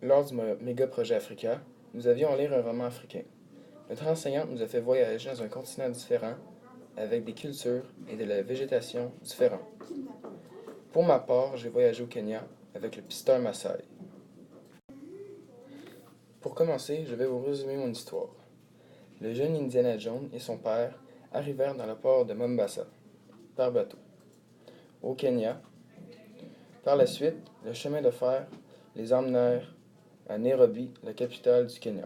Lors du méga-projet Africa, nous avions à lire un roman africain. Notre enseignante nous a fait voyager dans un continent différent, avec des cultures et de la végétation différentes. Pour ma part, j'ai voyagé au Kenya avec le pisteur Maasai. Pour commencer, je vais vous résumer mon histoire. Le jeune Indiana Jones et son père arrivèrent dans le port de Mombasa, par bateau, au Kenya. Par la suite, le chemin de fer les emmenèrent à Nairobi, la capitale du Kenya.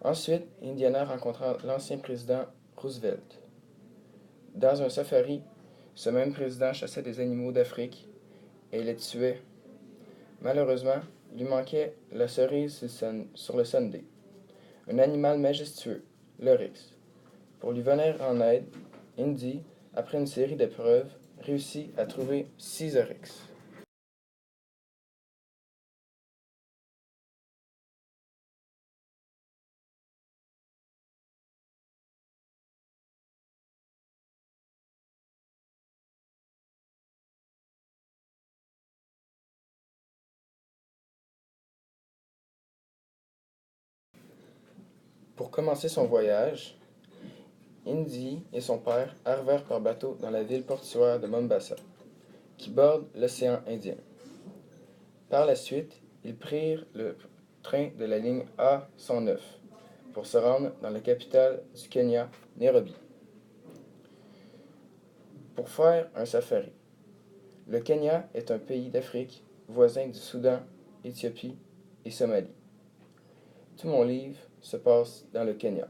Ensuite, Indiana rencontra l'ancien président Roosevelt. Dans un safari, ce même président chassait des animaux d'Afrique et les tuait. Malheureusement, il lui manquait la cerise sur le sundae, un animal majestueux, l'oryx. Pour lui venir en aide, Indy, après une série d'épreuves, réussit à trouver 6 oryx. Pour commencer son voyage, Indy et son père arrivèrent par bateau dans la ville portuaire de Mombasa, qui borde l'océan Indien. Par la suite, ils prirent le train de la ligne A109 pour se rendre dans la capitale du Kenya, Nairobi, pour faire un safari. Le Kenya est un pays d'Afrique voisin du Soudan, Éthiopie et Somalie. Tout mon livre se passe dans le Kenya.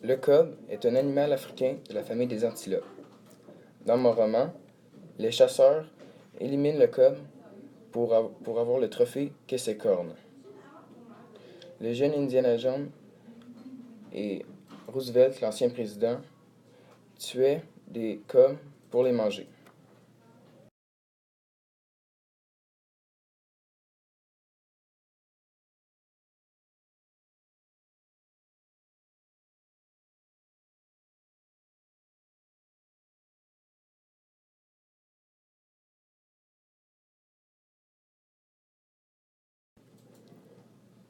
Le kobe est un animal africain de la famille des antilopes. Dans mon roman, les chasseurs éliminent le kobe pour avoir le trophée que ses cornes. Le jeune Indiana Jones et Roosevelt, l'ancien président, tuaient des cobs pour les manger.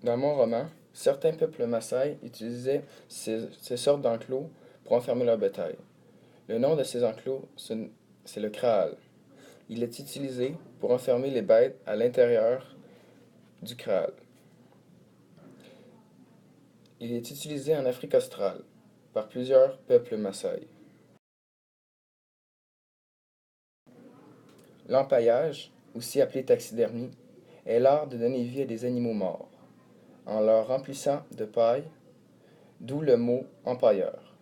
Dans mon roman, certains peuples Maasai utilisaient ces sortes d'enclos pour enfermer leur bétail. Le nom de ces enclos, c'est le kraal. Il est utilisé pour enfermer les bêtes à l'intérieur du kraal. Il est utilisé en Afrique australe par plusieurs peuples Maasai. L'empaillage, aussi appelé taxidermie, est l'art de donner vie à des animaux morts, en leur remplissant de paille, d'où le mot empailleur.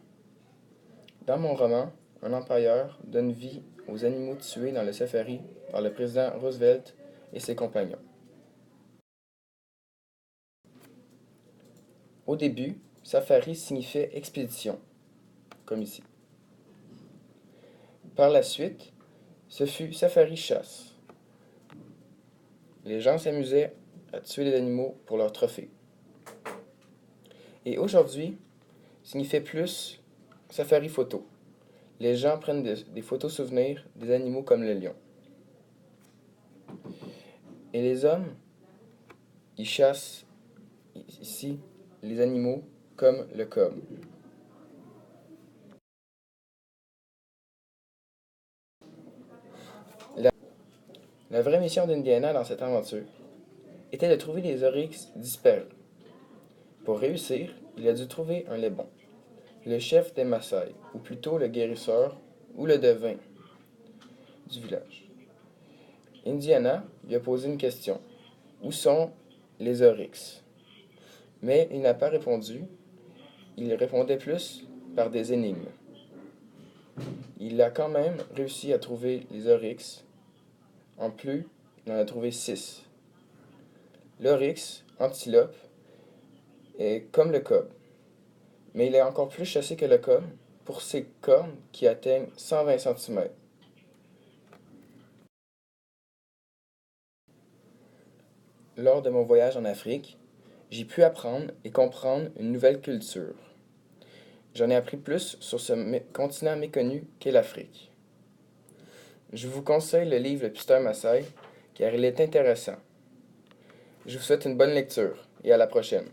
Dans mon roman, un empailleur donne vie aux animaux tués dans le safari par le président Roosevelt et ses compagnons. Au début, safari signifiait expédition, comme ici. Par la suite, ce fut safari chasse. Les gens s'amusaient à tuer les animaux pour leurs trophées. Et aujourd'hui, signifiait plus safari photo. Les gens prennent des photos souvenirs des animaux comme le lion. Et les hommes, ils chassent ici les animaux comme le kobe. La, la vraie mission d'Indiana dans cette aventure était de trouver les oryx disparus. Pour réussir, il a dû trouver un lébon, le chef des Maasai, ou plutôt le guérisseur ou le devin du village. Indiana lui a posé une question. Où sont les oryx? Mais il n'a pas répondu. Il répondait plus par des énigmes. Il a quand même réussi à trouver les oryx. En plus, il en a trouvé 6. L'oryx, antilope, est comme le kobe, mais il est encore plus chassé que le kobe pour ses cornes qui atteignent 120 cm. Lors de mon voyage en Afrique, J'ai pu apprendre et comprendre une nouvelle culture. J'en ai appris plus sur ce continent méconnu qu'est l'Afrique. Je vous conseille le livre Le Pisteur Maasai car il est intéressant. Je vous souhaite une bonne lecture et à la prochaine.